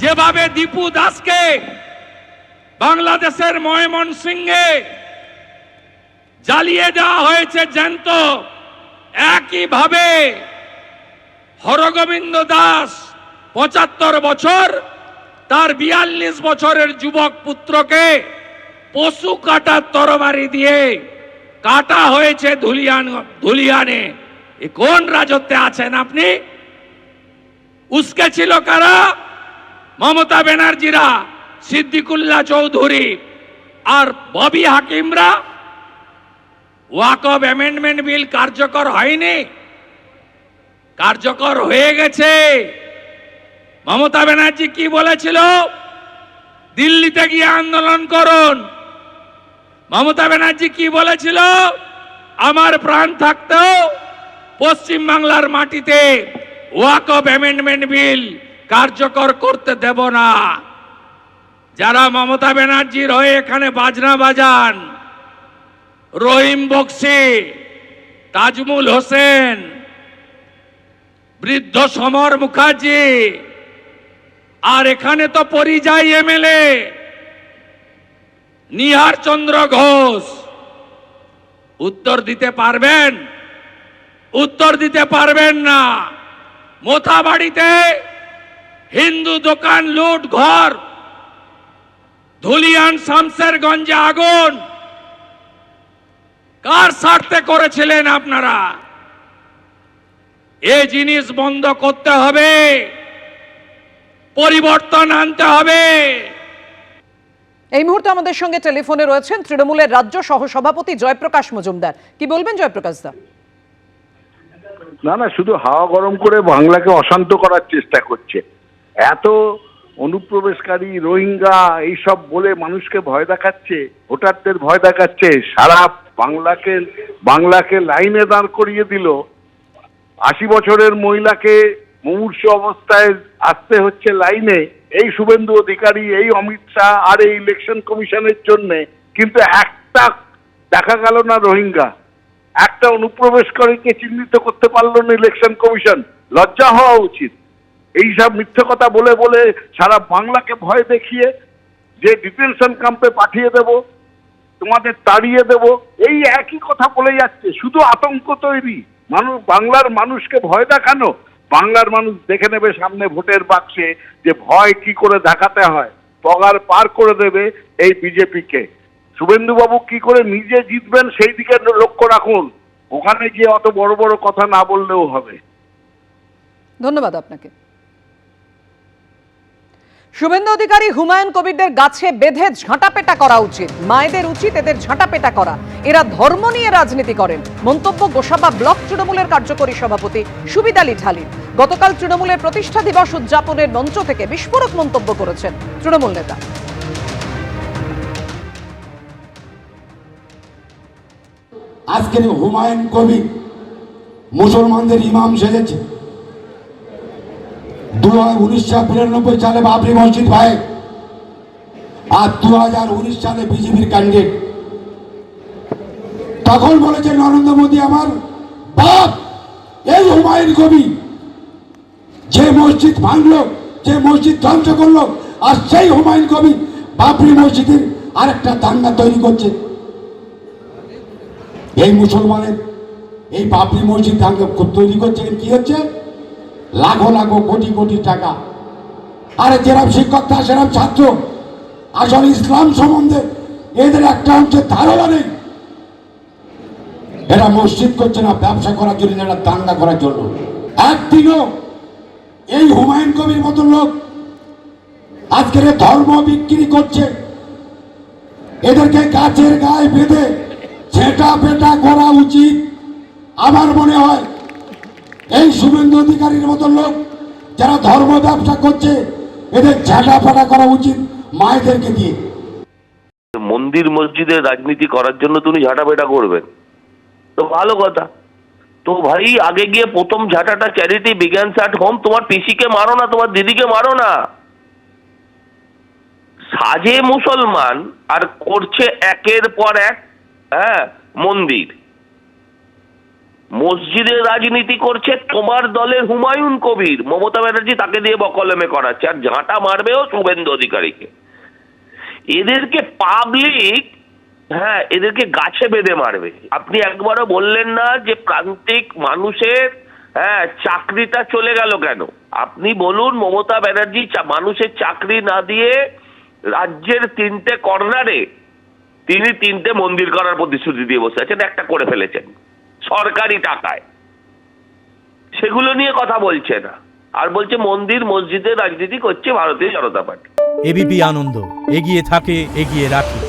যেভাবে দীপু দাসকে বাংলাদেশের ময়মনসিংহে জ্বালিয়ে দেওয়া হয়েছে জ্যান্ত, একইভাবে হরগোবিন্দ দাস ৭৫ বছর, তার ৪২ বছরের যুবক পুত্রকে পশু কাটার তরবারি দিয়ে কাটা হয়েছে ধুলিয়ানে। এ কোন রাজত্বে আছেন আপনি? উস্কে ছিল কারা? মমতা ব্যানার্জিরা, সিদ্দিকুল্লাহ চৌধুরী আর ববি হাকিমরা। ওয়াকফ অ্যামেন্ডমেন্ট বিল কার্যকর হয়নি, কার্যকর হয়ে গেছে। মমতা ব্যানার্জি কি বলেছিল? দিল্লিতে গিয়ে আন্দোলন করুন। মমতা ব্যানার্জি কি বলেছিল? আমার প্রাণ থাকতেও পশ্চিম বাংলার মাটিতে ওয়াকফ অ্যামেন্ডমেন্ট বিল কার্যকর করতে দেব না। যারা মমতা ব্যানার্জির হয়ে এখানে বাজনা বাজান, রহিম বক্সি, তাজমুল হোসেন, বৃদ্ধ সমর মুখার্জি, আর এখানে তো পরিযায়ী এমএলএ নিহার চন্দ্র ঘোষ, উত্তর দিতে পারবেন? উত্তর দিতে পারবেন না। মোথাবাড়িতে হিন্দু দোকান লুট, ঘর, ধুলিয়ান শামসেরগঞ্জে আগুন, কার স্বার্থে করেছিলেন আপনারা? এই জিনিস বন্ধ করতে হবে, পরিবর্তন আনতে হবে। এই মুহূর্তে আমাদের সঙ্গে টেলিফোনে রয়েছেন তৃণমূলের রাজ্য সহসভাপতি জয়প্রকাশ মজুমদার। কি বলবেন জয়প্রকাশ দা? না, শুধু হাওয়া গরম করে বাংলাকে অশান্ত করার চেষ্টা করছে। এত অনুপ্রবেশকারী, রোহিঙ্গা এইসব বলে মানুষকে ভয় দেখাচ্ছে, ভোটারদের ভয় দেখাচ্ছে। সারা বাংলাকে লাইনে দাঁড় করিয়ে দিল। ৮০ বছরের মহিলাকে মুমূর্ষ অবস্থায় আসতে হচ্ছে লাইনে, এই শুভেন্দু অধিকারী, এই অমিত শাহ আর এই ইলেকশন কমিশনের জন্য। কিন্তু একটা দেখা গেল না রোহিঙ্গা, একটা অনুপ্রবেশকারীকে চিহ্নিত করতে পারলো না ইলেকশন কমিশন। লজ্জা হওয়া উচিত। এইসব মিথ্যে কথা বলে বলে সারা বাংলাকে ভয় দেখিয়ে যে ডিটেনশন ক্যাম্পে পাঠিয়ে দেব, তোমাদের তাড়িয়ে দেব, এই একই কথা বলে যাচ্ছে। শুধু আতঙ্ক তৈরি, বাংলার মানুষকে ভয় দেখানো। বাংলার মানুষ দেখে নেবে সামনে ভোটের বাক্সে যে ভয় কি করে দেখাতে হয়। পগার পার করে দেবে এই বিজেপিকে। শুভেন্দুবাবু কি করে নিজে জিতবেন সেই দিকে লক্ষ্য রাখুন। ওখানে গিয়ে অত বড় বড় কথা না বললেও হবে। ধন্যবাদ আপনাকে। শুভেন্দু অধিকারী, হুমায়ুন কবিরদের গাছে বেঁধে ঝাঁটাপেটা করা উচিত। মায়েদের উচিত এদের ঝাঁটাপেটা করা। এরা ধর্ম নিয়ে রাজনীতি করেন। মন্তব্য গোসাবা ব্লক তৃণমূলের কার্যকরী সভাপতি সুবিদ আলী ঢালির। গতকাল তৃণমূলের প্রতিষ্ঠা দিবস উদযাপনের মঞ্চ থেকে বিস্ফোরক মন্তব্য করেছেন তৃণমূল নেতা। আজকের হুমায়ুন কবির মুসলমানদের ইমাম সেজেছে। 1992 সালে বাবরি মসজিদ হয়, আর 2019 সালে বিজেপির ক্যান্ডিডেট। তখন বলেছে নরেন্দ্র মোদী আমার বাপ। এই হুমায়ুন কবির যে মসজিদ ভাঙলো, যে মসজিদ ধ্বংস করলো, আর সেই হুমায়ুন কবির বাবরি মসজিদের আরেকটা দাঙ্গা তৈরি করছে। এই মুসলমানের এই বাবরি মসজিদ দাঙ্গা তৈরি করছে, কি হচ্ছে? লাখো লাখো কোটি কোটি টাকা। আরে যেরকম শিক্ষক তা সেরকম ছাত্র। আসলে ইসলাম সম্বন্ধে এদের একটা অংশের ধারণা নেই। এরা মসজিদ করছে না ব্যবসা করার জন্য, এরা দাঙ্গা করার জন্য। একদিনও এই হুমায়ুন কবির মতো লোক আজকের ধর্ম বিক্রি করছে। এদেরকে গাছের গায়ে বেঁধে ছেটা পেটা করা উচিত। আমার মনে হয় এই শুভেন্দু অধিকারীর মতো লোক যারা ধর্ম ব্যবসা করছে, এদের ঝাঁটা ফাটা করা উচিত মায়েদেরকে দিয়ে। মন্দির মসজিদের রাজনীতি করার জন্য তুমি ঝাঁটাপেটা করবেন তো ভালো কথা। তো ভাই আগে গিয়ে প্রথম ঝাঁটাটা চ্যারিটি বিজ্ঞানস অ্যাট হোম। তোমার পিসিকে মারো না, তোমার দিদিকে মারো না। সাজে মুসলমান আর করছে একের পর এক মন্দির। মসজিদের রাজনীতি করছে তোমার দলের হুমায়ুন কবির, মমতা ব্যানার্জি তাকে দিয়ে বকলমে করাচ্ছে, আর ঝাঁটা মারবেও শুভেন্দু অধিকারীকে। এদেরকে পাবলিক, হ্যাঁ, এদেরকে গাছে বেঁধে মারবে। আপনি একবারও বললেন না যে প্রান্তিক মানুষের, হ্যাঁ, চাকরিটা চলে গেল কেন? আপনি বলুন, মমতা ব্যানার্জি মানুষের চাকরি না দিয়ে রাজ্যের 3টে কর্নারে তিনি 3টে মন্দির করার প্রতিশ্রুতি দিয়ে বসে আছেন, একটা করে ফেলেছেন সরকারি টাকায়, সেগুলো নিয়ে কথা বলছে না, আর বলছে মন্দির মসজিদের রাজনীতি করছে ভারতীয় জনতা পার্টি। এবিপি আনন্দ, এগিয়ে থাকে, এগিয়ে রাখে।